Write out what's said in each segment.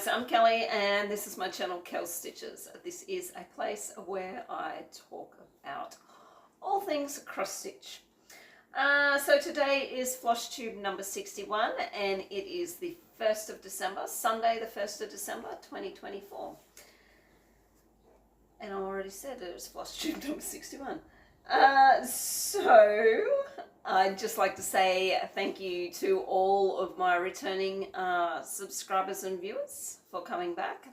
guys, I'm Kelly and this is my channel Kel Stitches. This is a place where I talk about all things cross stitch. So today is Fllosstube number 61 and it is the 1st of December, Sunday the 1st of December 2024. And I already said it was Fllosstube number 61. So I'd just like to say thank you to all of my returning subscribers and viewers for coming back.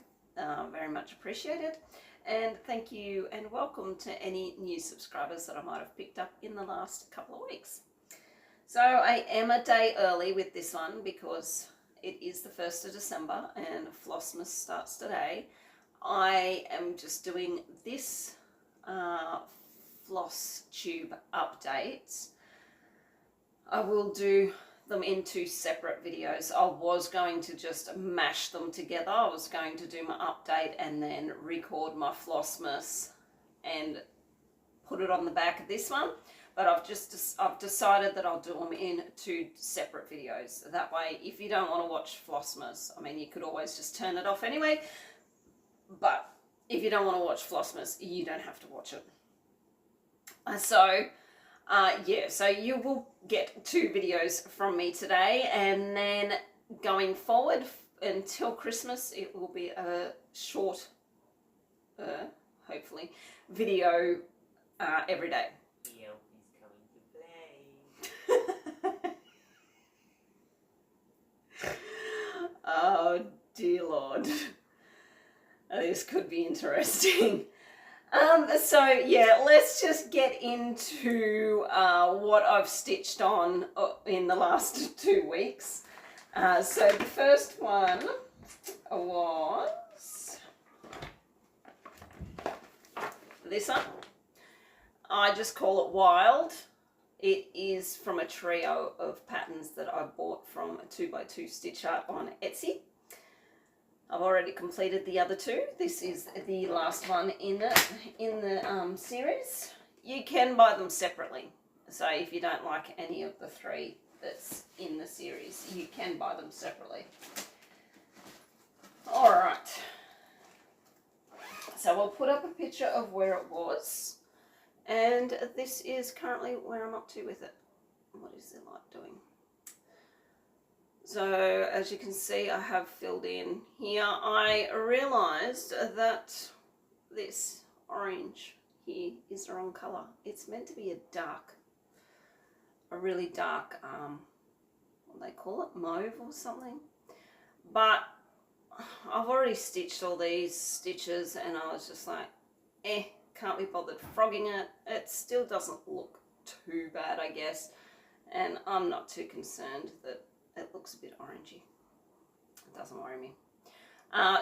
Very much appreciated. And thank you and welcome to any new subscribers that I might have picked up in the last couple of weeks. So I am a day early with this one because it is the 1st of December and Flossmas starts today. I am just doing this Fllosstube updates. I will do them in 2 separate videos. I was going to just mash them together. I was going to do my update and then record my Flossmas and put it on the back of this one. But I've decided that I'll do them in 2 separate videos. That way, if you don't want to watch Flossmas, I mean, you could always just turn it off anyway. But if you don't want to watch Flossmas, you don't have to watch it. So you will get 2 videos from me today, and then going forward until Christmas, it will be a short, hopefully, video every day. The elf is coming to play. Oh, dear Lord. This could be interesting. So yeah, let's just get into what I've stitched on in the last 2 weeks. So the first one was this one. I just call it Wild. It is from a trio of patterns that I bought from 2x2 Stitch Art on Etsy. I've already completed the other 2. This is the last one in the series. You can buy them separately. So if you don't like any of the 3 that's in the series, you can buy them separately. Alright. So we'll put up a picture of where it was. And this is currently where I'm up to with it. What is the light doing? So as you can see, I have filled in here. I realized that this orange here is the wrong color. It's meant to be a really dark, what do they call it, mauve or something. But I've already stitched all these stitches and I was just like, can't be bothered frogging it. It still doesn't look too bad, I guess. And I'm not too concerned that it looks a bit orangey. It doesn't worry me.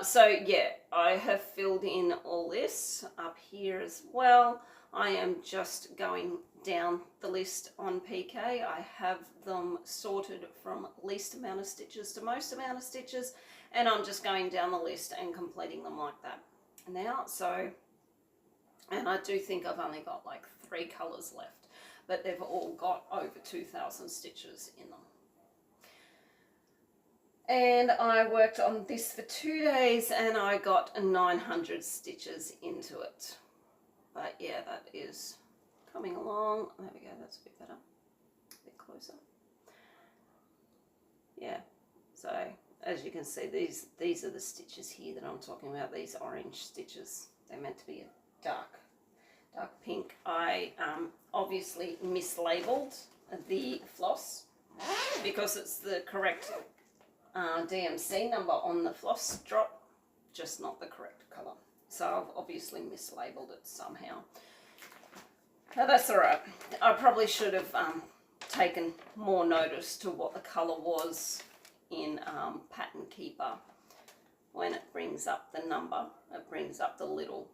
So yeah, I have filled in all this up here as well. I am just going down the list on PK. I have them sorted from least amount of stitches to most amount of stitches, and I'm just going down the list and completing them like that now. So, and I do think I've only got like 3 colors left, but they've all got over 2,000 stitches in them. And I worked on this for 2 days and I got 900 stitches into it. But yeah, that is coming along. There we go, that's a bit better. A bit closer. Yeah, so as you can see, these are the stitches here that I'm talking about, these orange stitches. They're meant to be a dark pink. I obviously mislabeled the floss because it's the correct DMC number on the floss drop, just not the correct colour. So I've obviously mislabeled it somehow. Now that's alright. I probably should have taken more notice to what the colour was in Pattern Keeper. When it brings up the number, it brings up the little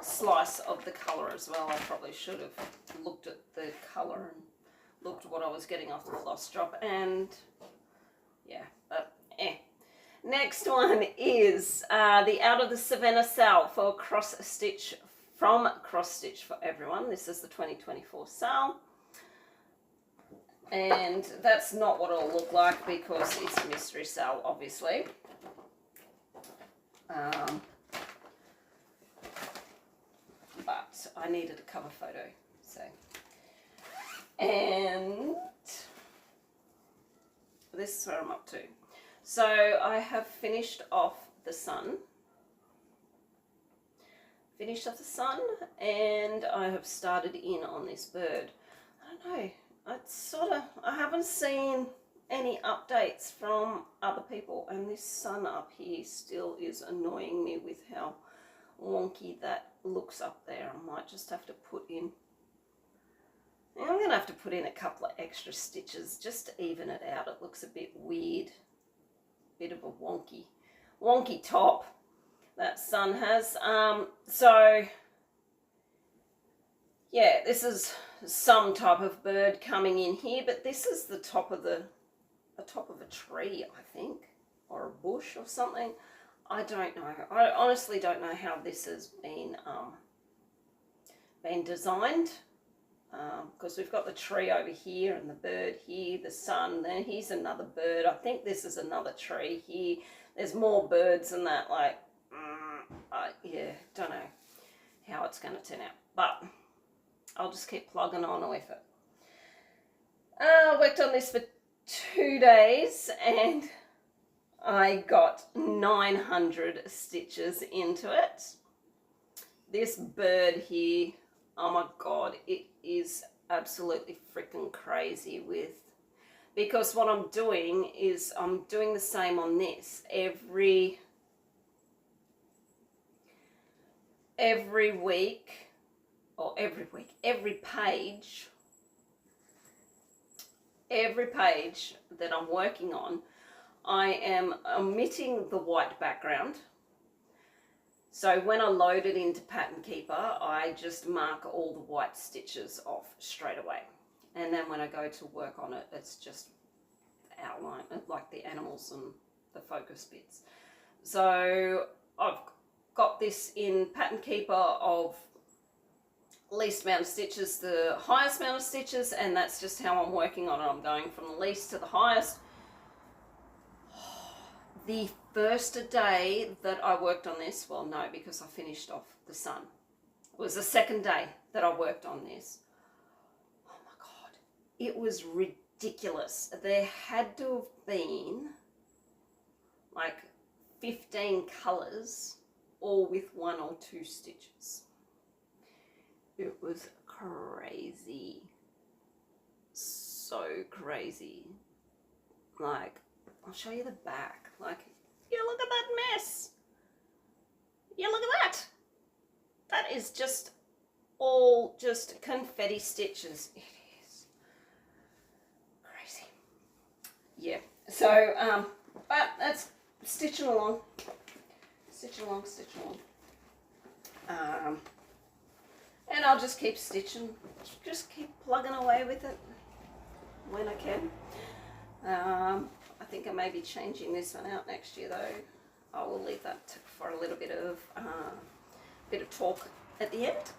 slice of the colour as well. I probably should have looked at the colour and looked at what I was getting off the floss drop, and yeah, but Next one is the Out of the Savannah sale for Cross Stitch from Cross Stitch for Everyone. This is the 2024 sale. And that's not what it'll look like because it's a mystery sale, obviously. But I needed a cover photo, so. And this is where I'm up to. So I have finished off the sun. And I have started in on this bird. I don't know, I haven't seen any updates from other people, and this sun up here still is annoying me with how wonky that looks up there. I might just have to put in, I'm going to have to put in a couple of extra stitches just to even it out. It looks a bit weird, bit of a wonky top that sun has. So yeah, this is some type of bird coming in here, but this is the top of a tree, I think, or a bush or something. I don't know. I honestly don't know how this has been designed, because we've got the tree over here and the bird here, the sun, then here's another bird. I think this is another tree here. There's more birds than that. Like, yeah, don't know how it's going to turn out, but I'll just keep plugging on with it. I worked on this for 2 days and I got 900 stitches into it. This bird here, oh my god, it is absolutely freaking crazy because what I'm doing is I'm doing the same on this every page that I'm working on, I am omitting the white background. So when I load it into Pattern Keeper, I just mark all the white stitches off straight away. And then when I go to work on it, it's just outline, like the animals and the focus bits. So I've got this in Pattern Keeper of least amount of stitches, the highest amount of stitches, and that's just how I'm working on it. I'm going from the least to the highest. The first day that I worked on this, well, no, because I finished off the sun. It was the second day that I worked on this. Oh my god, it was ridiculous. There had to have been like 15 colours, all with 1 or 2 stitches. It was crazy. So crazy. Like, I'll show you the back. Like, yeah, look at that mess. Yeah, look at that. That is just all just confetti stitches. It is crazy. Yeah. So, but that's stitching along. Stitching along. And I'll just keep stitching, just keep plugging away with it when I can. I think I may be changing this one out next year though. I will leave that for a little bit of talk at the end.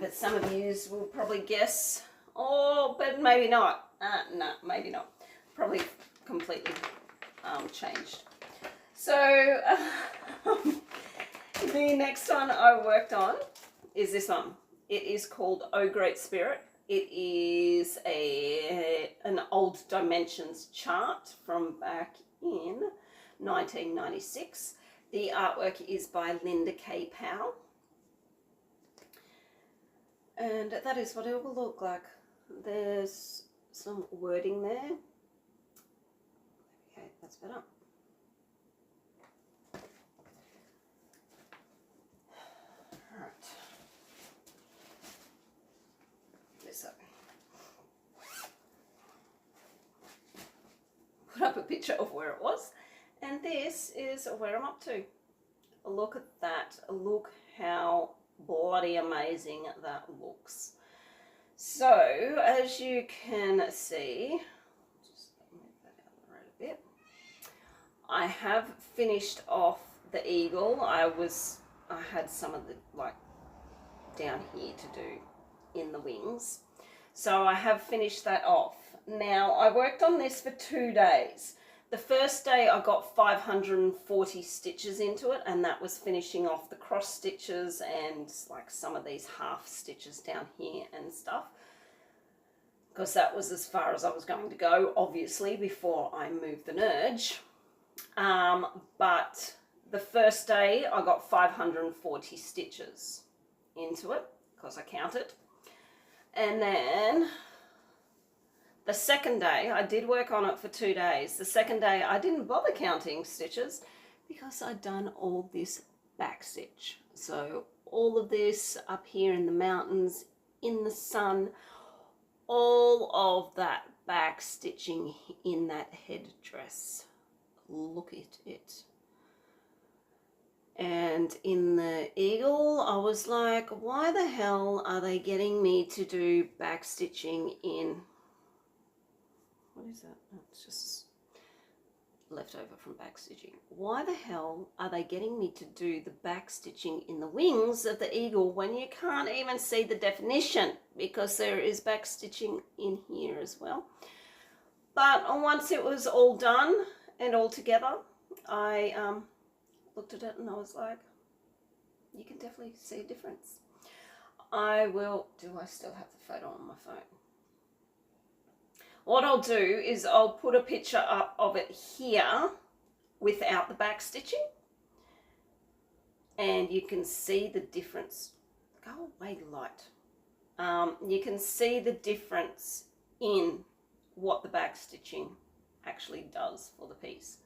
But some of you will probably guess, oh, but maybe not. No, maybe not. Probably completely changed. So, the next one I worked on is this one. It is called Oh Great Spirit. It is an old dimensions chart from back in 1996. The artwork is by Linda K. Powell. And that is what it will look like. There's some wording there. Okay, that's better. Put up a picture of where it was, and this is where I'm up to. Look at that. Look how bloody amazing that looks. So as you can see, just move that out of the road a bit, I have finished off the eagle. I had some of the like down here to do in the wings, so I have finished that off. Now, I worked on this for 2 days, The first day I got 540 stitches into it, and that was finishing off the cross stitches and like some of these half stitches down here and stuff, because that was as far as I was going to go, obviously, before I moved the nerge. But the first day I got 540 stitches into it because I counted. And then the second day, I did work on it for 2 days. The second day I didn't bother counting stitches because I'd done all this back stitch. So all of this up here in the mountains, in the sun, all of that back stitching in that headdress. Look at it. And in the eagle, I was like, why the hell are they getting me to do back stitching in, what is that? Oh, it's just leftover from back stitching. Why the hell are they getting me to do the back stitching in the wings of the eagle when you can't even see the definition, because there is back stitching in here as well. But once it was all done and all together, I looked at it and I was like, you can definitely see a difference. I still have the photo on my phone? What I'll do is I'll put a picture up of it here without the back stitching, and you can see the difference. Go away, light. You can see the difference in what the back stitching actually does for the piece.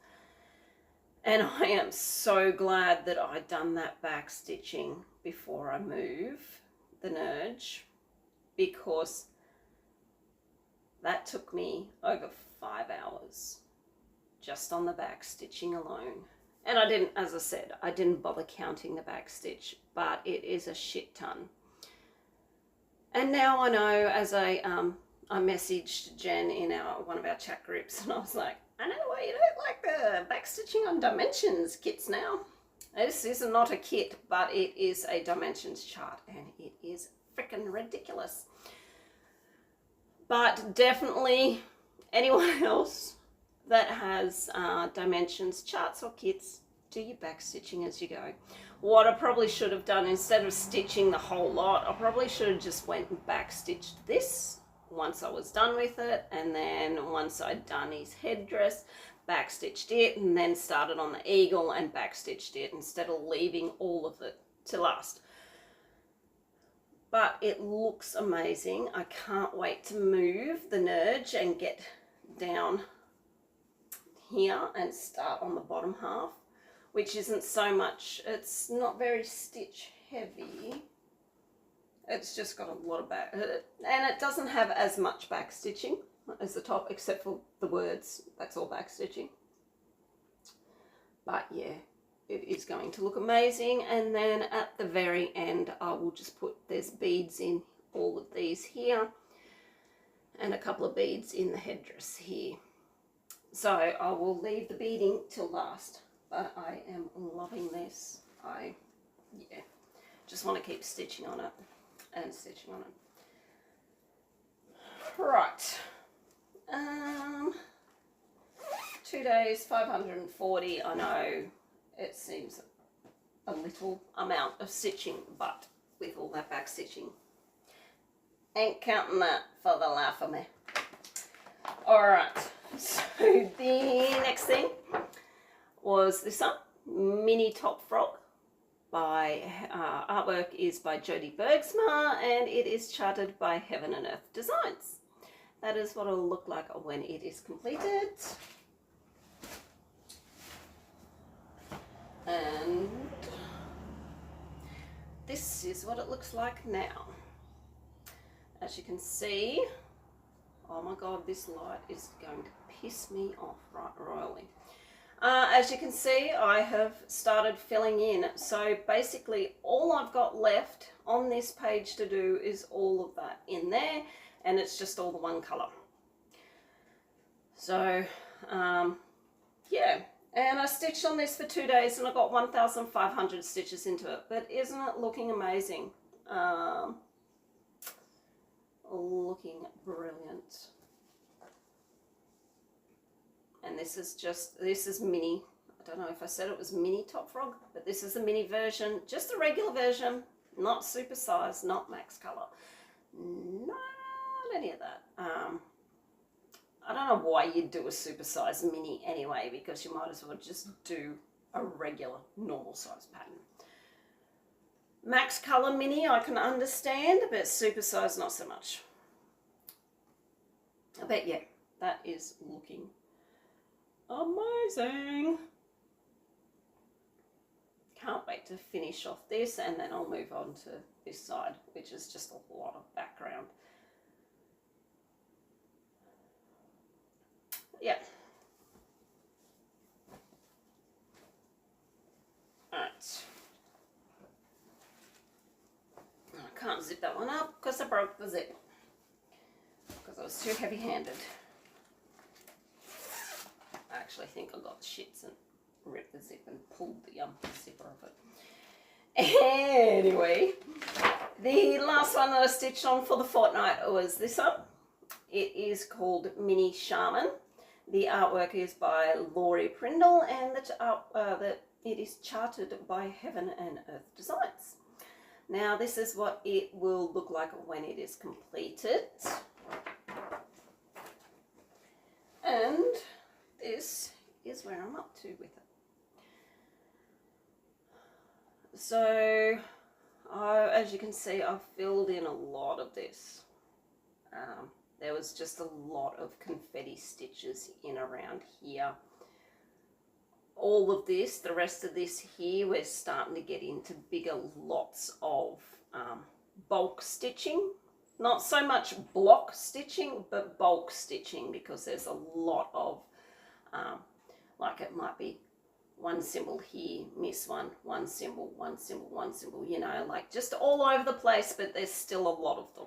And I am so glad that I'd done that back stitching before I move the nerge, because that took me over 5 hours just on the back stitching alone. And I didn't, as I said, I didn't bother counting the back stitch, but it is a shit ton. And now I know, as I messaged Jen in one of our chat groups, and I was like, I know why you don't like the back stitching on dimensions kits now. This is not a kit, but it is a dimensions chart, and it is freaking ridiculous. But definitely anyone else that has dimensions charts or kits, do your back stitching as you go. What I probably should have done, instead of stitching the whole lot, I probably should have just went and back stitched this once I was done with it, and then once I'd done his headdress, back stitched it, and then started on the eagle and back stitched it, instead of leaving all of it to last. But it looks amazing. I can't wait to move the nerge and get down here and start on the bottom half, which isn't so much, it's not very stitch heavy. It's just got a lot of back, and it doesn't have as much back stitching as the top, except for the words. That's all back stitching. But yeah, it is going to look amazing. And then at the very end, I will just put, there's beads in all of these here, and a couple of beads in the headdress here. So I will leave the beading till last, but I am loving this. Yeah, just want to keep stitching on it and stitching on it. Right. 2 days, 540. I know it seems a little amount of stitching, but with all that back stitching, ain't counting that for the life of me. Alright, so the next thing was this one, Mini Top Frog. By artwork is by Jodie Bergsma, and it is charted by Heaven and Earth Designs. That is what it'll look like when it is completed. And this is what it looks like now. As you can see, oh my god, this light is going to piss me off royally. As you can see, I have started filling in. So basically all I've got left on this page to do is all of that in there, and it's just all the one colour. So yeah, and I stitched on this for 2 days and I got 1,500 stitches into it. But isn't it looking amazing? Looking brilliant. and this is mini. I don't know if I said it was mini Top Frog, but this is the mini version, just the regular version, not super size, not max color, not any of that. I don't know why you'd do a super size mini anyway, because you might as well just do a regular normal size pattern. Max color mini I can understand, but super size not so much. But yeah, that is looking amazing. Can't wait to finish off this, and then I'll move on to this side, which is just a lot of background. Yeah. Alright. I can't zip that one up because I broke the zip. Because I was too heavy-handed. I actually think I got shits and ripped the zip and pulled the zipper of it. Anyway, the last one that I stitched on for the fortnight was this one. It is called Mini Shaman. The artwork is by Laurie Prindle, and it is charted by Heaven and Earth Designs. Now this is what it will look like when it is completed. And this is where I'm up to with it. So, as you can see, I've filled in a lot of this. There was just a lot of confetti stitches in around here. All of this, the rest of this here, we're starting to get into bigger lots of bulk stitching. Not so much block stitching, but bulk stitching, because there's a lot of, like it might be one symbol here, miss one symbol, one symbol, one symbol, you know, like just all over the place, but there's still a lot of them.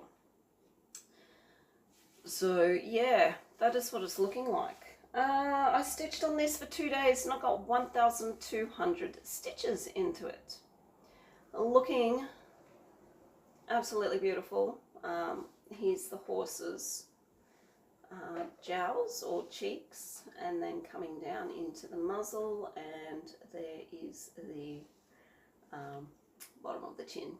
So yeah, that is what it's looking like. I stitched on this for 2 days and I got 1,200 stitches into it. Looking absolutely beautiful. Here's the horse's jowls or cheeks, and then coming down into the muzzle, and there is the bottom of the chin.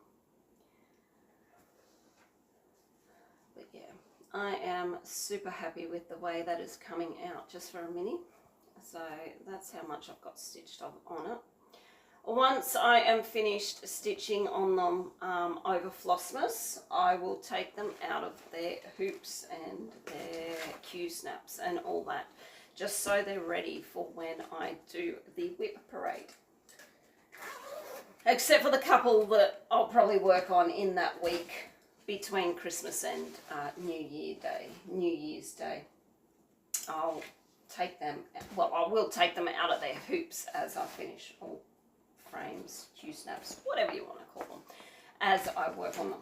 But yeah, I am super happy with the way that is coming out just for a mini. So that's how much I've got stitched on it. Once I am finished stitching on them over Fllosstube, I will take them out of their hoops and their Q-snaps and all that, just so they're ready for when I do the whip parade. Except for the couple that I'll probably work on in that week between Christmas and New Year's Day. I'll take them, well, I will take them out of their hoops as I finish, or frames, Q-snaps, whatever you want to call them, as I work on them.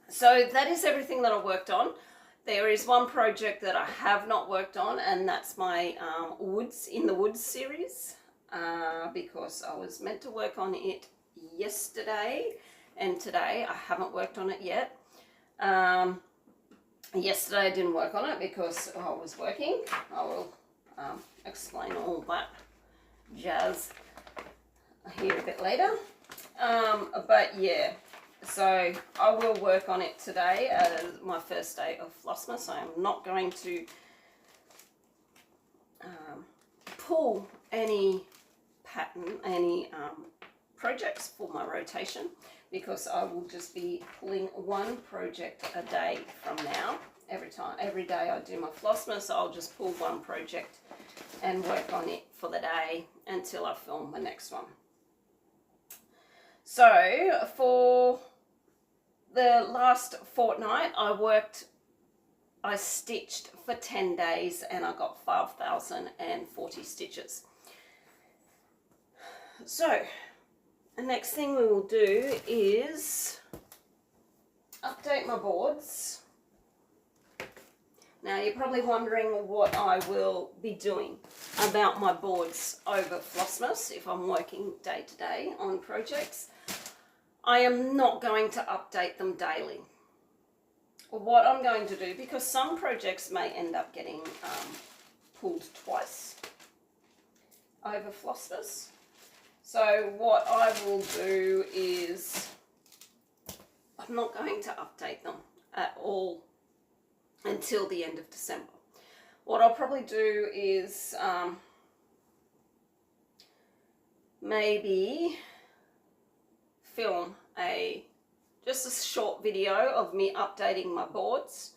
So that is everything that I worked on. There is one project that I have not worked on, and that's my Woods in the Woods series, because I was meant to work on it yesterday, and today I haven't worked on it yet. Yesterday I didn't work on it because I was working. I will explain all that jazz here a bit later. But yeah, so I will work on it today as my first day of Fllosstube. I am not going to pull any pattern, any projects for my rotation, because I will just be pulling one project a day from now. Every day I do my Fllosstube, so I'll just pull one project and work on it for the day until I film the next one. So for the last fortnight I stitched for 10 days and I got 5,040 stitches. So the next thing we will do is update my boards. Now you're probably wondering what I will be doing about my boards over Fllosstube if I'm working day to day on projects. I am not going to update them daily. What I'm going to do, because some projects may end up getting pulled twice over Fllosstube. So what I will do is, I'm not going to update them at all until the end of December. What I'll probably do is maybe film just a short video of me updating my boards,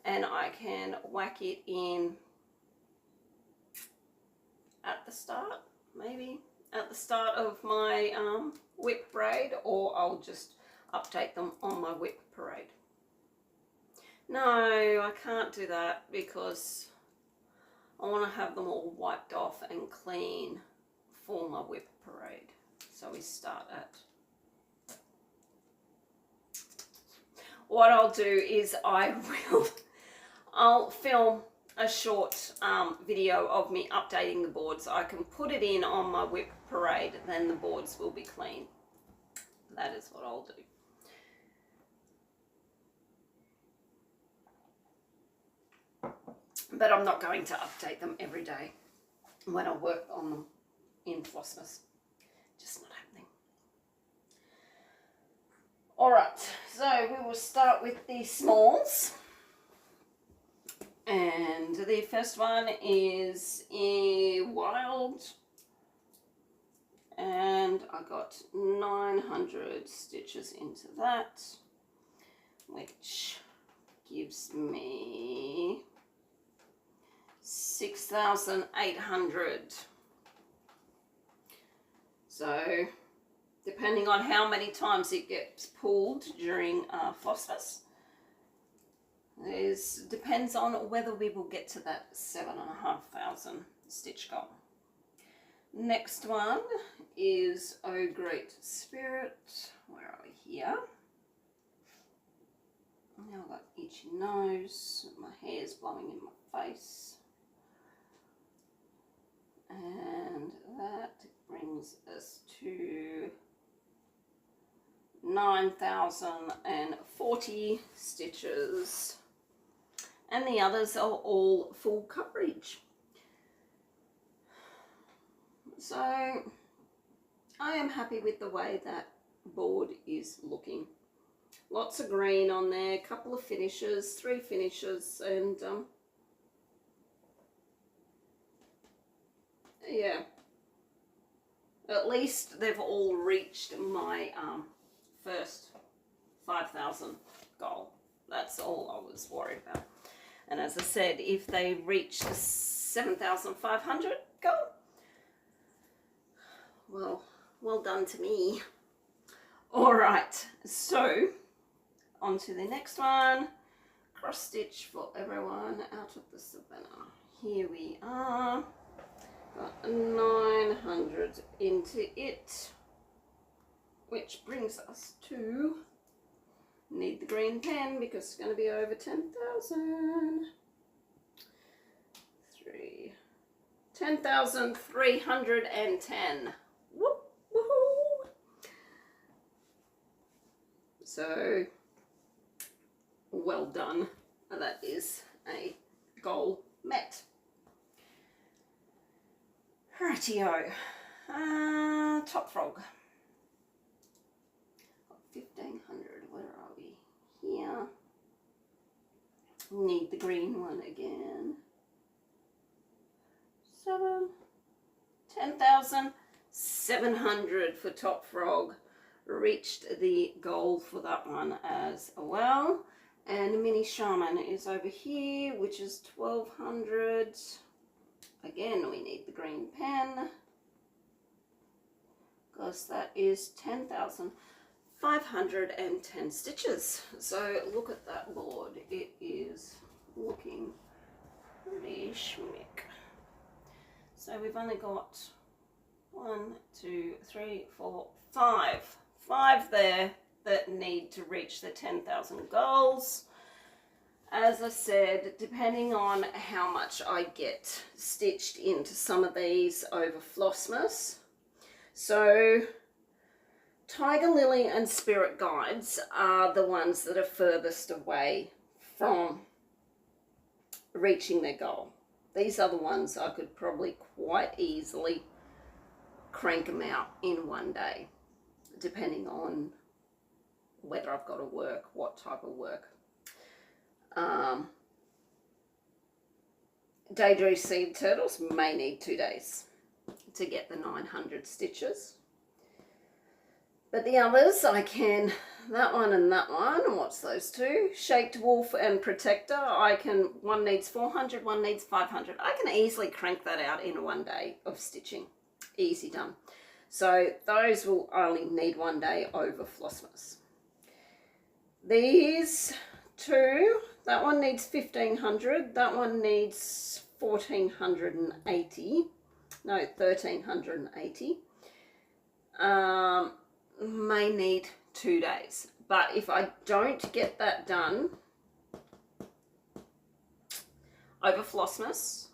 and I can whack it in at the start, maybe at the start of my whip parade, or I'll just update them on my whip parade. No, I can't do that because I want to have them all wiped off and clean for my whip parade. So we start at... What I'll do is I'll film a short video of me updating the boards. I can put it in on my whip parade, then the boards will be clean. That is what I'll do. But I'm not going to update them every day when I work on them in Fllosstube. Just not happening. Alright, so we will start with the smalls. And the first one is wild. And I got 900 stitches into that, which gives me 6,800. So depending on how many times it gets pulled during Fllosstube, depends on whether we will get to that 7,500 stitch goal. Next one is Oh Great Spirit. Where are we here? Now I've got itchy nose, my hair's blowing in my face. And that brings us to 9,040 stitches. And the others are all full coverage. So I am happy with the way that board is looking. Lots of green on there, a couple of finishes, 3 finishes, and yeah, at least they've all reached my first 5,000 goal. That's all I was worried about. And as I said, if they reach the 7,500 goal, well done to me. All right, so on to the next one. Cross stitch for everyone out of the savannah. Here we are. Got 900 into it, which brings us to, need the green pen because it's going to be over 10,000. 10,310. Whoop, woohoo! So, well done. That is a goal met. Rightio. Top frog. 1,500. Where are we? Here. Need the green one again. 10,700 for top frog. Reached the goal for that one as well. And mini shaman is over here, which is 1,200. Again, we need the green pen because that is 10,510 stitches. So look at that board. It is looking pretty schmick. So we've only got 1, 2, 3, 4, 5. 5 there that need to reach the 10,000 goals. As I said, depending on how much I get stitched into some of these over Flossmas. So Tiger Lily and Spirit Guides are the ones that are furthest away from reaching their goal. These other ones I could probably quite easily crank them out in one day, depending on whether I've got to work, what type of work. Daydream Sea Turtles may need 2 days to get the 900 stitches. But the others I can, that one and that one, and what's those two? Shaked Wolf and Protector, one needs 400, one needs 500. I can easily crank that out in 1 day of stitching. Easy done. So those will only need 1 day over Flossmas. These two, that one needs 1500, that one needs 1480, no, 1380. May need 2 days, but if I don't get that done over Flossmas,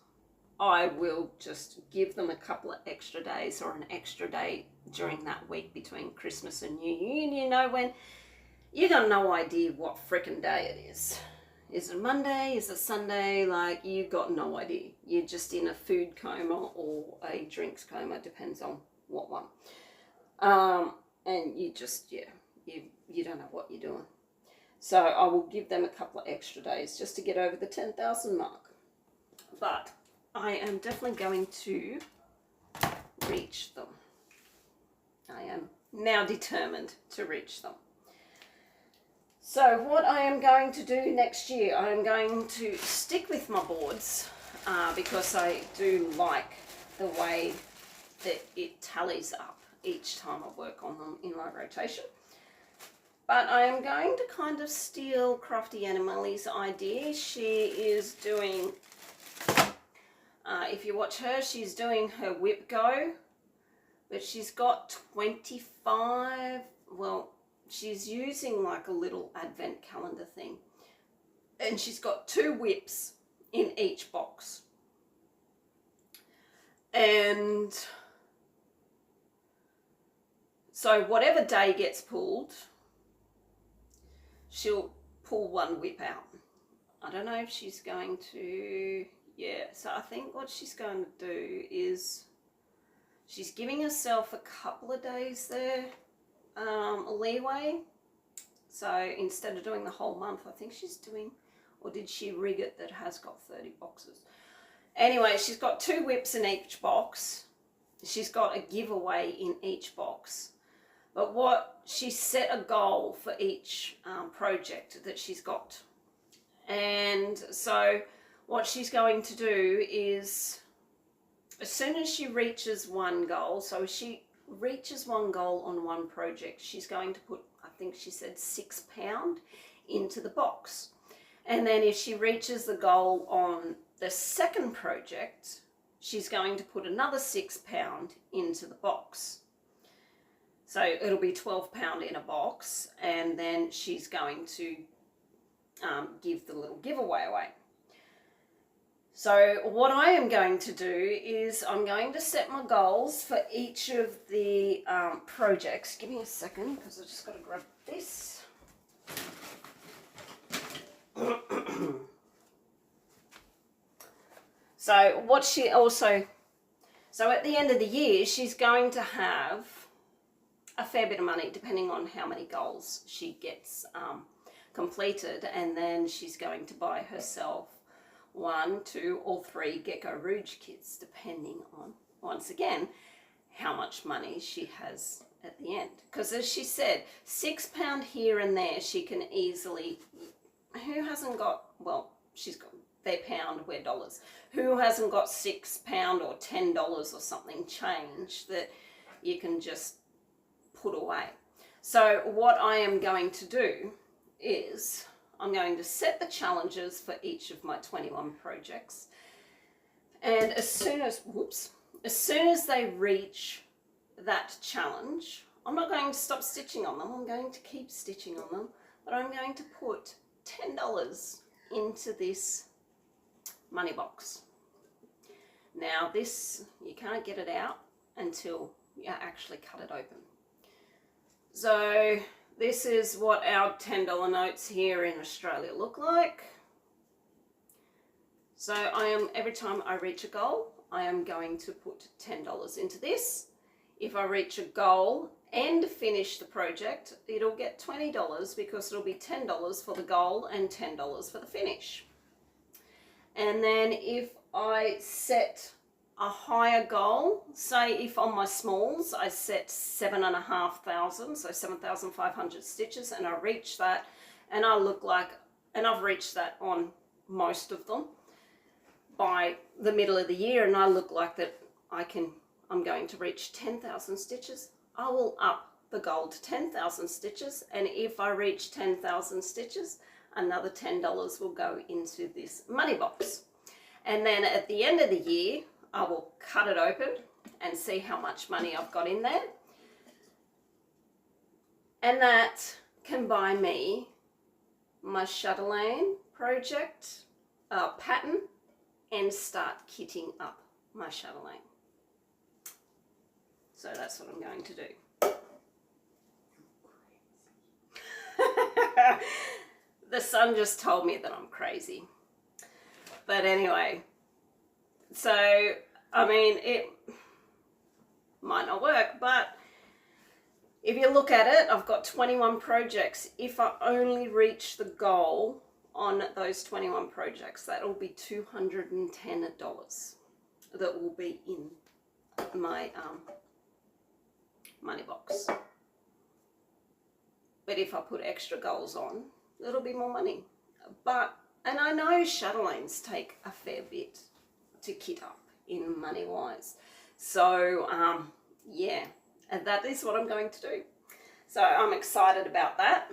I will just give them a couple of extra days or an extra day during that week between Christmas and New Year. And you know, when you got no idea what frickin' day it is. Is it Monday? Is it Sunday? Like, you got no idea. You're just in a food coma or a drinks coma, depends on what one. And you just, yeah, you don't know what you're doing. So I will give them a couple of extra days just to get over the 10,000 mark. But I am definitely going to reach them. I am now determined to reach them. So what I am going to do next year, I am going to stick with my boards because I do like the way that it tallies up each time I work on them in my rotation. But I am going to kind of steal Crafty Animalie's idea. She is doing, if you watch her, she's doing her whip go, but she's got 25, well, she's using like a little advent calendar thing. And she's got 2 whips in each box. And so whatever day gets pulled, she'll pull 1 whip out. I don't know if she's going to, yeah, so I think what she's going to do is she's giving herself a couple of days there leeway. So instead of doing the whole month, I think she's doing, or did she rig it that has got 30 boxes? Anyway, she's got 2 whips in each box. She's got a giveaway in each box. But what she set a goal for each project that she's got. And so what she's going to do is, as soon as she reaches 1 goal, so if she reaches 1 goal on 1 project, she's going to put, I think she said £6 into the box. And then if she reaches the goal on the 2nd project, she's going to put another £6 into the box. So it'll be £12 in a box, and then she's going to give the little giveaway away. So what I am going to do is I'm going to set my goals for each of the projects. Give me a second because I just got to grab this. So what she also, so at the end of the year, she's going to have a fair bit of money depending on how many goals she gets completed, and then she's going to buy herself 1, 2 or 3 Gecko Rouge kits depending on, once again, how much money she has at the end. Because as she said, £6 here and there she can easily, who hasn't got, well, she's got their pound, we're dollars, who hasn't got £6 or $10 or something change that you can just put away. So what I am going to do is I'm going to set the challenges for each of my 21 projects, and as soon as they reach that challenge, I'm not going to stop stitching on them, I'm going to keep stitching on them, but I'm going to put $10 into this money box. Now this, you can't get it out until you actually cut it open. So this is what our $10 notes here in Australia look like. So every time I reach a goal, I am going to put $10 into this. If I reach a goal and finish the project, it'll get $20 because it'll be $10 for the goal and $10 for the finish. And then if I set a higher goal, say if on my smalls I set 7,500, so 7,500 stitches, and I reach that, and I look like, and I've reached that on most of them by the middle of the year, and I look like that I'm going to reach 10,000 stitches, I will up the goal to 10,000 stitches, and if I reach 10,000 stitches, another $10 will go into this money box. And then at the end of the year, I will cut it open and see how much money I've got in there. And that can buy me my chatelaine project pattern and start kitting up my chatelaine. So that's what I'm going to do. The sun just told me that I'm crazy. But anyway, so, I mean, it might not work, but if you look at it, I've got 21 projects. If I only reach the goal on those 21 projects, that'll be $210 that will be in my money box. But if I put extra goals on, it'll be more money. And I know chatelaines take a fair bit to kit up in money wise. So yeah, and that is what I'm going to do. So I'm excited about that.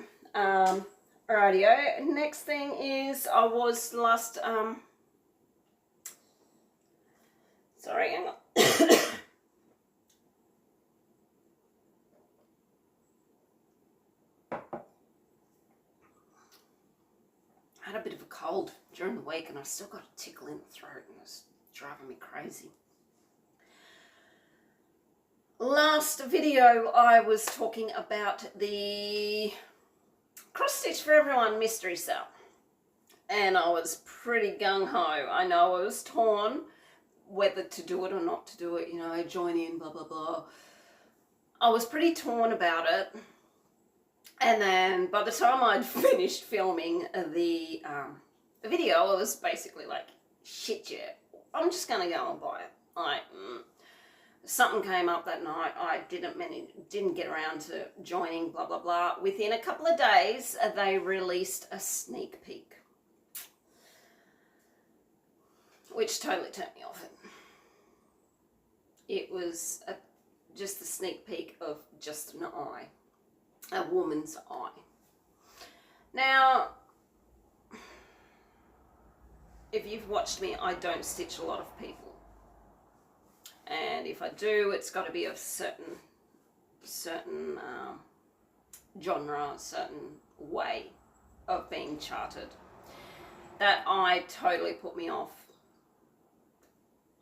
Rightio. Next thing is I was last sorry, hang on. I had a bit of a cold during the week and I've still got a tickle in the throat and it's driving me crazy. Last video I was talking about the Cross Stitch for Everyone mystery sale and I was pretty gung-ho. I know I was torn whether to do it or not to do it, you know, join in, blah blah blah. I was pretty torn about it. And then by the time I'd finished filming the video, I was basically like, shit, yeah, I'm just going to go and buy it. Like, something came up that night. I didn't get around to joining, blah, blah, blah. Within a couple of days, they released a sneak peek, which totally turned me off it. It was just a sneak peek of just an eye. A woman's eye. Now, if you've watched me, I don't stitch a lot of people. And if I do, it's got to be of certain genre, certain way of being charted. That eye totally put me off.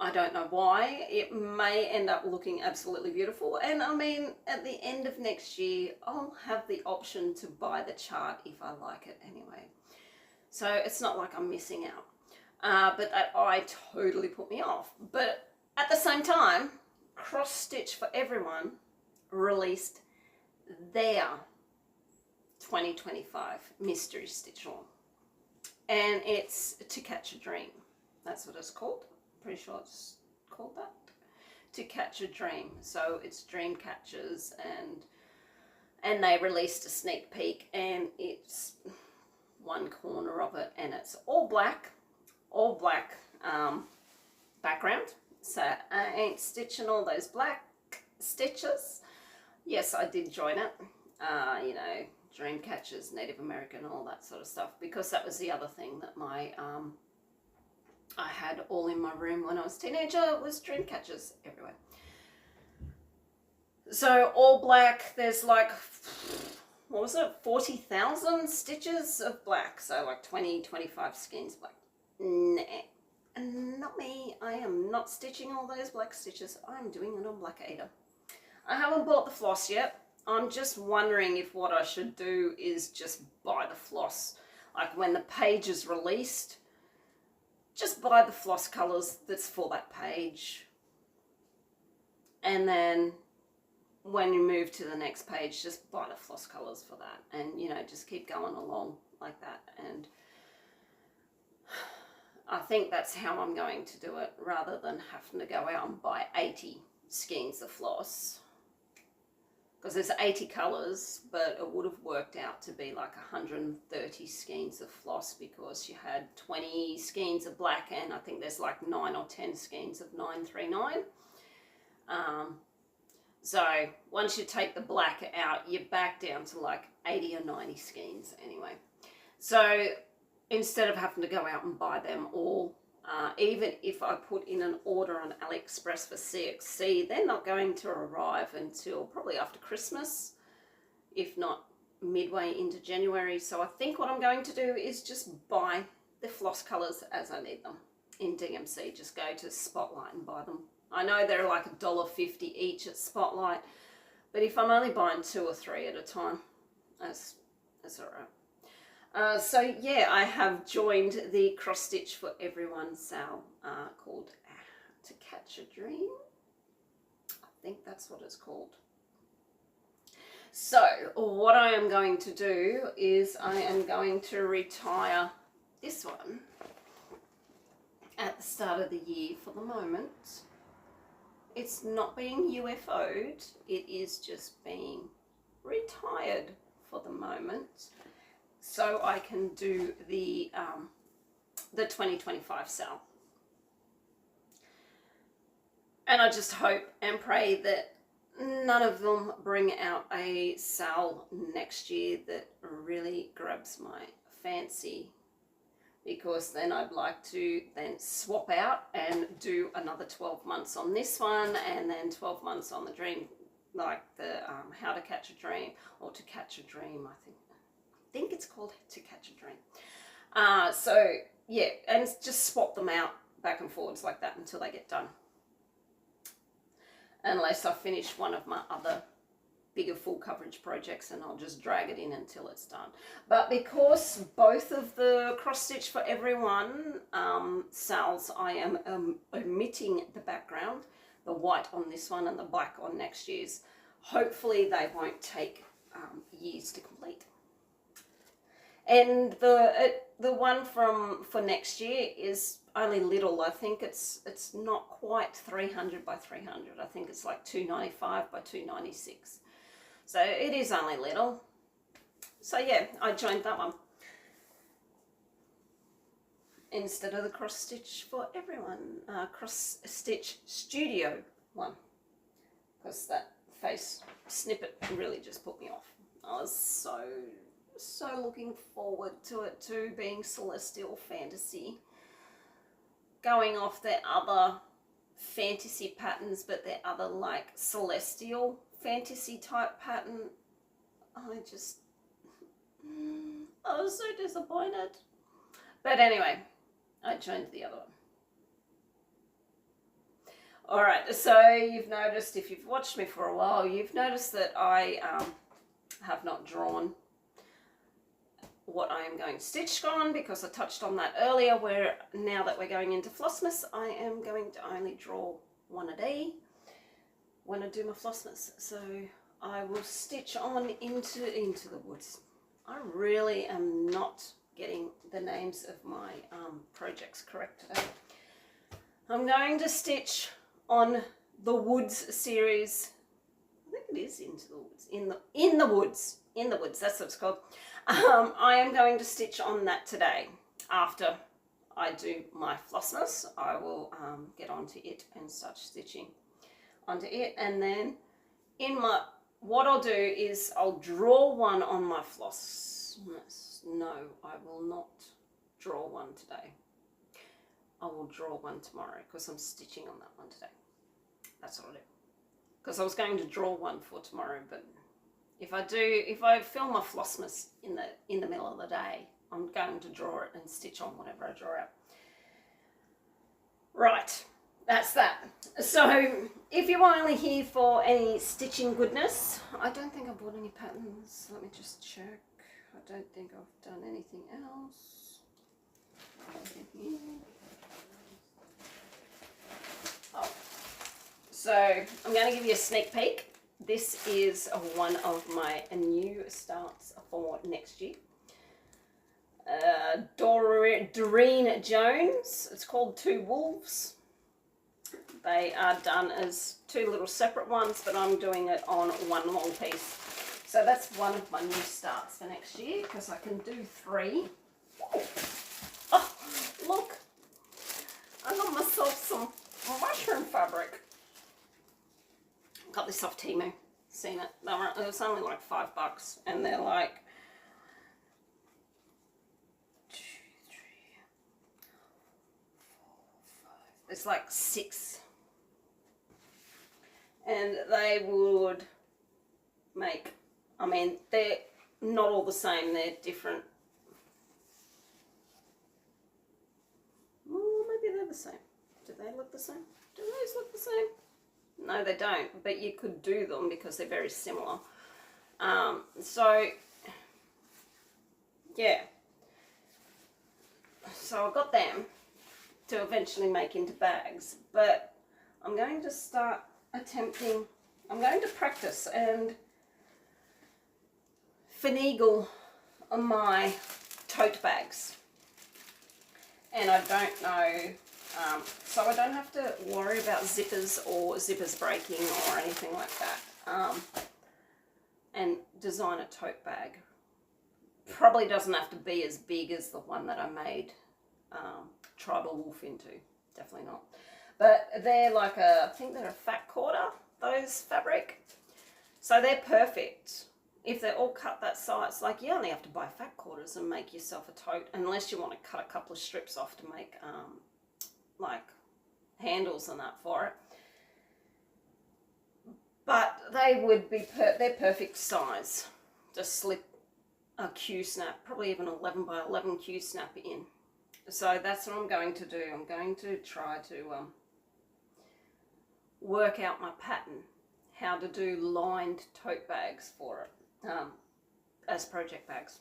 I don't know why. It may end up looking absolutely beautiful. And I mean, at the end of next year, I'll have the option to buy the chart if I like it anyway. So it's not like I'm missing out. But that eye totally put me off. But at the same time, Cross Stitch for Everyone released their 2025 mystery stitch along. And it's To Catch a Dream. That's what it's called. Pretty sure it's called that. To Catch a Dream. So it's dream catchers, and they released a sneak peek, and it's one corner of it, and it's all black background. So I ain't stitching all those black stitches. Yes, I did join it. You know, dream catchers, Native American, all that sort of stuff, because that was the other thing that my I had all in my room when I was a teenager, was dream catchers everywhere. So all black, there's like, what was it, 40,000 stitches of black. So like 25 skeins black. Nah, not me. I am not stitching all those black stitches. I'm doing it on Black Ada. I haven't bought the floss yet. I'm just wondering if what I should do is just buy the floss. Like when the page is released, just buy the floss colours that's for that page. And then when you move to the next page, just buy the floss colours for that. And, you know, just keep going along like that. And I think that's how I'm going to do it, rather than having to go out and buy 80 skeins of floss. Because there's 80 colours, but it would have worked out to be like 130 skeins of floss, because you had 20 skeins of black, and I think there's like 9 or 10 skeins of 939. So once you take the black out, you're back down to like 80 or 90 skeins anyway. So instead of having to go out and buy them all, even if I put in an order on AliExpress for CXC, they're not going to arrive until probably after Christmas, if not midway into January. So I think what I'm going to do is just buy the floss colours as I need them in DMC. Just go to Spotlight and buy them. I know they're like $1.50 each at Spotlight, but if I'm only buying 2 or 3 at a time, that's all right. So yeah, I have joined the Cross Stitch for Everyone sale called To Catch a Dream. I think that's what it's called. So what I am going to do is I am going to retire this one at the start of the year for the moment. It's not being UFO'd, it is just being retired for the moment, so I can do the 2025 sale. And I just hope and pray that none of them bring out a sale next year that really grabs my fancy, because then I'd like to then swap out and do another 12 months on this one, and then 12 months on the dream, like the How to Catch a Dream, or To Catch a Dream, I think it's called To Catch a Dream. So yeah, and just swap them out back and forwards like that until they get done, unless I finish one of my other bigger full coverage projects, and I'll just drag it in until it's done. But because both of the Cross Stitch for Everyone sales, I am omitting the background, the white on this one and the black on next year's. Hopefully they won't take years to complete. And the one for next year is only little. I think it's not quite 300 by 300. I think it's like 295 by 296. So it is only little. So yeah, I joined that one instead of the Cross Stitch for Everyone, Cross Stitch Studio one, because that face snippet really just put me off. I was so looking forward to it too, being Celestial Fantasy, going off their other fantasy patterns, but their other like Celestial Fantasy type pattern. I was so disappointed. But anyway, I joined the other one. Alright, so you've noticed, if you've watched me for a while, you've noticed that I have not drawn what I am going to stitch on, because I touched on that earlier, where now that we're going into Flossmas, I am going to only draw one a day when I do my Flossmas. So I will stitch on into the woods. I really am not getting the names of my projects correct today. I'm going to stitch on the Woods series. I think it is Into the Woods. In the woods, that's what it's called. I am going to stitch on that today. After I do my Flossmas, I will get onto it and start stitching onto it. And then what I'll do is I'll draw one on my Flossmas. No, I will not draw one today. I will draw one tomorrow, because I'm stitching on that one today. That's what I'll do. Because I was going to draw one for tomorrow, but if I film my Flossmas in the middle of the day, I'm going to draw it and stitch on whatever I draw out. Right, that's that. So if you're only here for any stitching goodness, I don't think I bought any patterns. Let me just check. I don't think I've done anything else. So I'm going to give you a sneak peek. This is one of my new starts for next year. Doreen Jones. It's called Two Wolves. They are done as two little separate ones, but I'm doing it on one long piece. So that's one of my new starts for next year, because I can do 3. Oh, look. I got myself some mushroom fabric. Got this off Temu. Seen it. It was only like $5, and they're like 2, 3, 4, 5. It's like 6. And they would make, I mean, they're not all the same, they're different. Well, maybe they're the same. Do they look the same? Do those look the same? No, they don't, but you could do them because they're very similar. So, yeah. So I got them to eventually make into bags, but I'm going to start attempting, I'm going to practice and finagle on my tote bags. And I don't know, so I don't have to worry about zippers or zippers breaking or anything like that. And design a tote bag. Probably doesn't have to be as big as the one that I made Tribal Wolf into. Definitely not. But they're like I think they're a fat quarter, those fabric. So they're perfect. If they're all cut that size, like you only have to buy fat quarters and make yourself a tote, unless you want to cut a couple of strips off to make like handles and that for it. But they would be, they're perfect size. Just slip a Q-snap, probably even 11 by 11 Q-snap in. So that's what I'm going to do. I'm going to try to work out my pattern, how to do lined tote bags for it as project bags.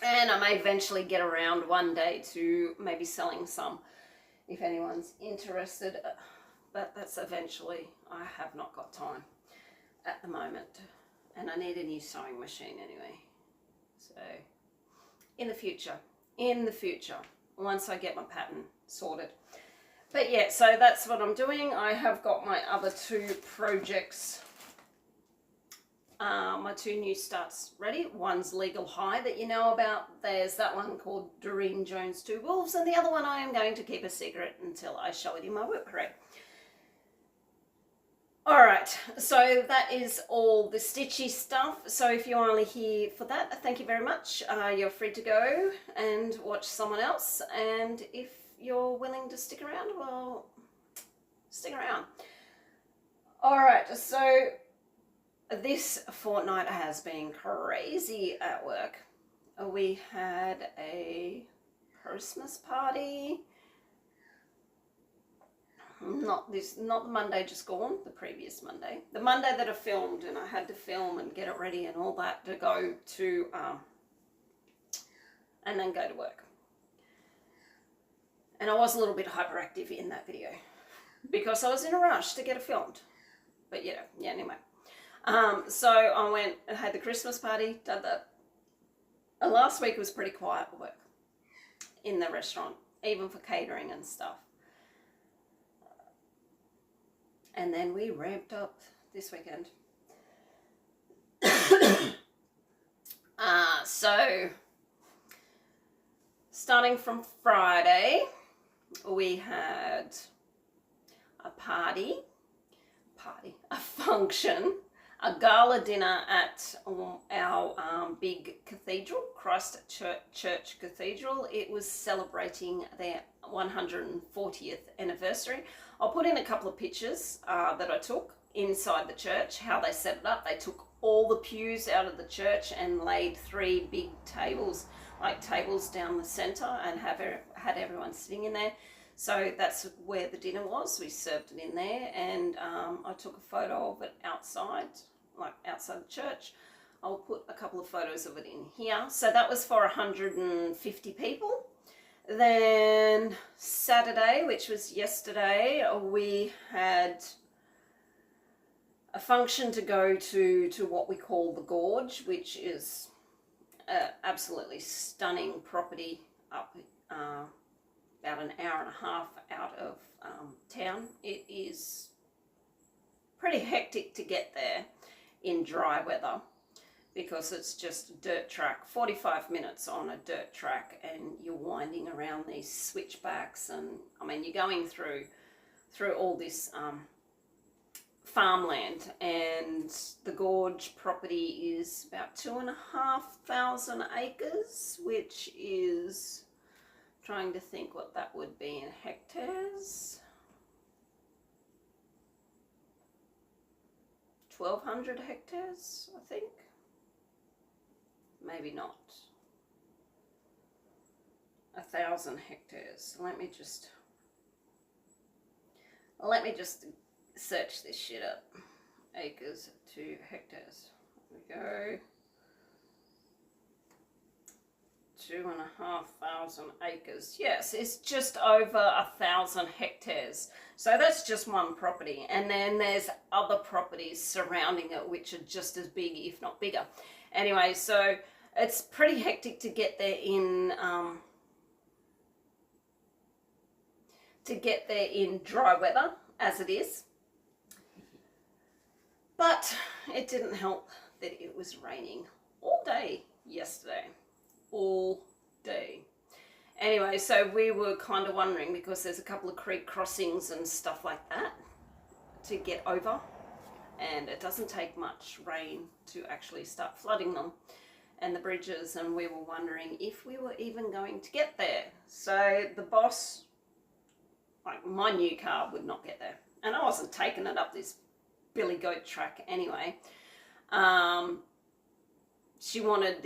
And I may eventually get around one day to maybe selling some if anyone's interested, but that's eventually. I have not got time at the moment, and I need a new sewing machine anyway. So in the future, once I get my pattern sorted. But yeah, so that's what I'm doing. I have got my other 2 projects, my 2 new starts ready. One's Legal High that you know about. There's that one called Doreen Jones 2 Wolves, and the other one I am going to keep a secret until I show it in my work parade. Alright, so that is all the stitchy stuff. So if you're only here for that, thank you very much. You're free to go and watch someone else, and if you're willing to stick around, well, stick around. Alright, so this fortnight has been crazy at work. We had a Christmas party. Not the Monday just gone, the previous Monday. The Monday that I filmed, and I had to film and get it ready and all that to go to, and then go to work. And I was a little bit hyperactive in that video because I was in a rush to get it filmed. But yeah, anyway. So I went and had the Christmas party, did that. And last week was pretty quiet at work in the restaurant, even for catering and stuff. And then we ramped up this weekend. So, starting from Friday, we had a function, a gala dinner at our big cathedral, Christ Church Cathedral. It was celebrating their 140th anniversary. I'll put in a couple of pictures that I took inside the church, how they set it up. They took all the pews out of the church and laid 3 big tables, like tables down the centre, and had everyone sitting in there. So that's where the dinner was. We served it in there, and I took a photo of it outside, like outside the church. I'll put a couple of photos of it in here. So that was for 150 people. Then Saturday, which was yesterday, we had a function to go to what we call the Gorge, which is absolutely stunning property up about an hour and a half out of town. It is pretty hectic to get there in dry weather because it's just a dirt track, 45 minutes on a dirt track, and you're winding around these switchbacks, and I mean you're going through all this farmland, and the Gorge property is about 2,500 acres, which is, trying to think what that would be in hectares, 1,200 hectares, I think. Maybe not. 1,000 hectares. Let me just search this shit up. Acres to hectares. There we go. 2,500 acres. Yes, it's just over 1,000 hectares. So that's just one property. And then there's other properties surrounding it which are just as big, if not bigger. Anyway, so it's pretty hectic to get there in dry weather, as it is. But it didn't help that it was raining all day yesterday. All day. Anyway, so we were kind of wondering, because there's a couple of creek crossings and stuff like that to get over, and it doesn't take much rain to actually start flooding them and the bridges, and we were wondering if we were even going to get there. So the boss, like, my new car would not get there, and I wasn't taking it up this billy goat track anyway. She wanted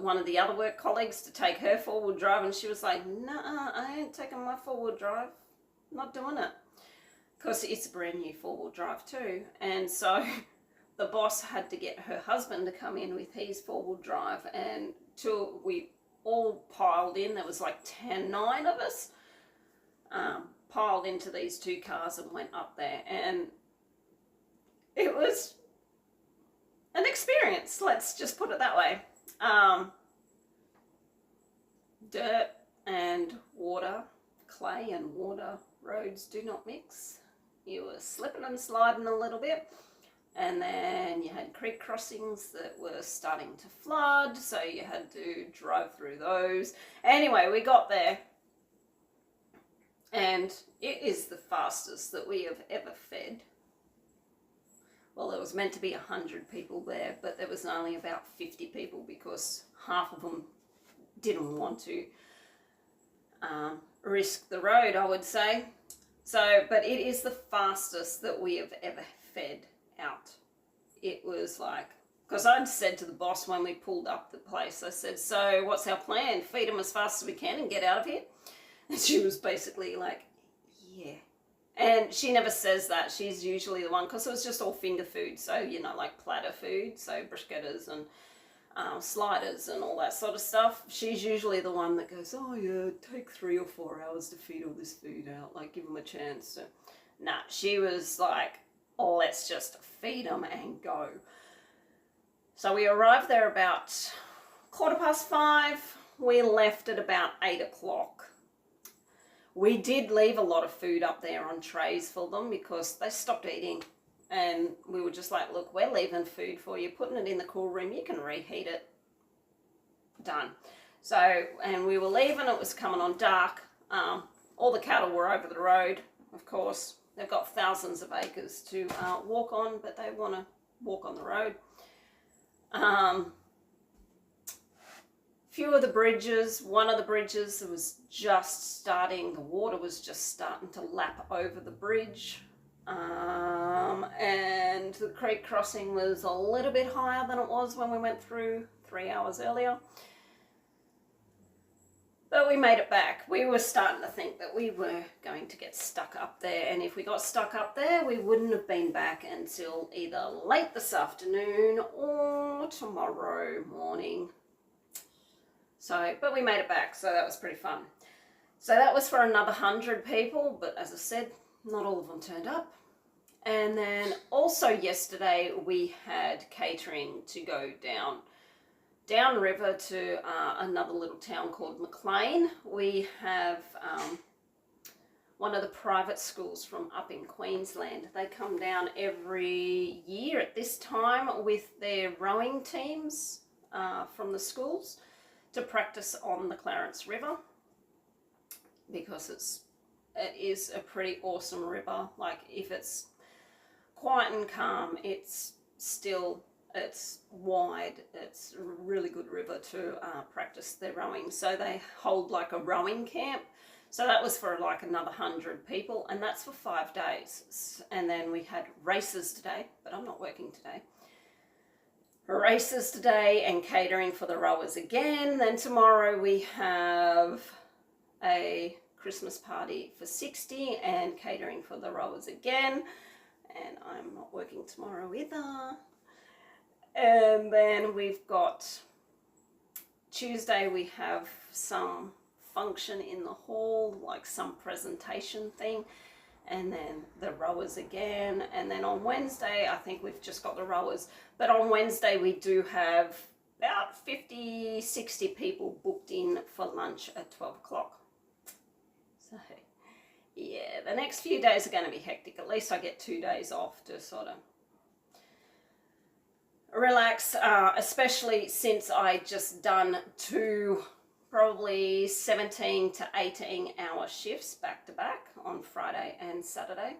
one of the other work colleagues to take her four-wheel drive, and she was like, "Nah, I ain't taking my four-wheel drive. Not doing it." Because it's a brand new four-wheel drive too. And so the boss had to get her husband to come in with his four-wheel drive, and we all piled in. There was like 9 of us piled into these 2 cars and went up there, and it was an experience, let's just put it that way. Dirt and water, clay and water roads do not mix. You were slipping and sliding a little bit, and then you had creek crossings that were starting to flood, so you had to drive through those. Anyway, we got there, and it is the fastest that we have ever fed. Well, there was meant to be 100 people there, but there was only about 50 people because half of them didn't want to risk the road, I would say. So, but it is the fastest that we have ever fed out. It was like, because I'd said to the boss when we pulled up the place, I said, "So what's our plan? Feed them as fast as we can and get out of here?" And she was basically like, "Yeah." And she never says that. She's usually the one, because it was just all finger food. So, you know, like platter food. So bruschettas and sliders and all that sort of stuff. She's usually the one that goes, "Oh yeah, take 3 or 4 hours to feed all this food out. Like, give them a chance." So, nah, she was like, "Oh, let's just feed them and go." So we arrived there about 5:15. We left at about 8 o'clock. We did leave a lot of food up there on trays for them because they stopped eating. And we were just like, "Look, we're leaving food for you, putting it in the cool room. You can reheat it." Done. So, and we were leaving. It was coming on dark. All the cattle were over the road, of course. They've got thousands of acres to walk on, but they want to walk on the road. Few of the bridges, one of the bridges that was just starting, the water was just starting to lap over the bridge. And the creek crossing was a little bit higher than it was when we went through 3 hours earlier. But we made it back. We were starting to think that we were going to get stuck up there, and if we got stuck up there, we wouldn't have been back until either late this afternoon or tomorrow morning. So, but we made it back, so that was pretty fun. So that was for another 100 people, but as I said, not all of them turned up. And then also yesterday we had catering to go downriver to another little town called McLean. We have one of the private schools from up in Queensland. They come down every year at this time with their rowing teams from the schools to practice on the Clarence River, because it is a pretty awesome river. Like, if it's quiet and calm, it's wide. It's a really good river to practice their rowing. So they hold like a rowing camp. So that was for like another 100 people, and that's for 5 days. And then we had races today, but I'm not working today. Races today and catering for the rowers again. Then tomorrow we have a Christmas party for 60 and catering for the rowers again. And I'm not working tomorrow either. And then we've got Tuesday, we have some function in the hall, like some presentation thing. And then the rowers again. And then on Wednesday, I think we've just got the rowers. But on Wednesday, we do have about 50, 60 people booked in for lunch at 12 o'clock. So, yeah, the next few days are going to be hectic. At least I get 2 days off to sort of relax, especially since I just done 2 probably 17 to 18 hour shifts back to back on Friday and Saturday.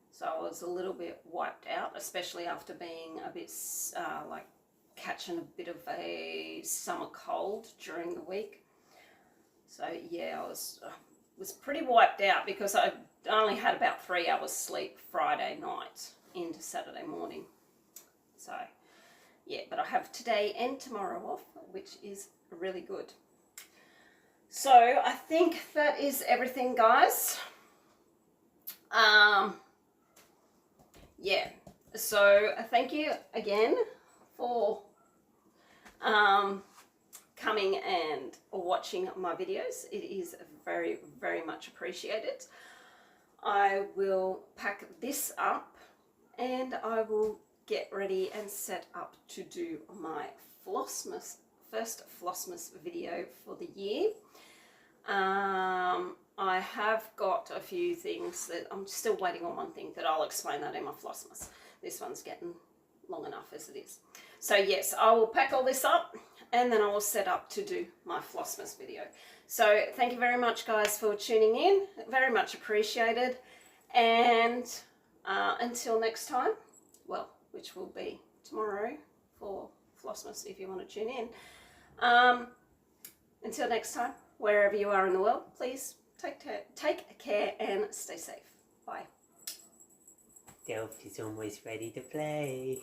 So I was a little bit wiped out, especially after being a bit like catching a bit of a summer cold during the week. So yeah, I was pretty wiped out because I only had about 3 hours sleep Friday night into Saturday morning. So yeah, but I have today and tomorrow off, which is really good. So I think that is everything, guys. Yeah, so thank you again for coming and watching my videos. It is very, very much appreciated. I will pack this up and I will get ready and set up to do my first Flossmas video for the year. I have got a few things that I'm still waiting on. One thing that I'll explain that in my Flossmas. This one's getting long enough as it is. So yes, I will pack all this up and then I will set up to do my Flossmas video. So thank you very much, guys, for tuning in. Very much appreciated. And until next time, well, which will be tomorrow for Flossmas if you want to tune in. Until next time, wherever you are in the world, please take care and stay safe. Bye. Delph is almost ready to play.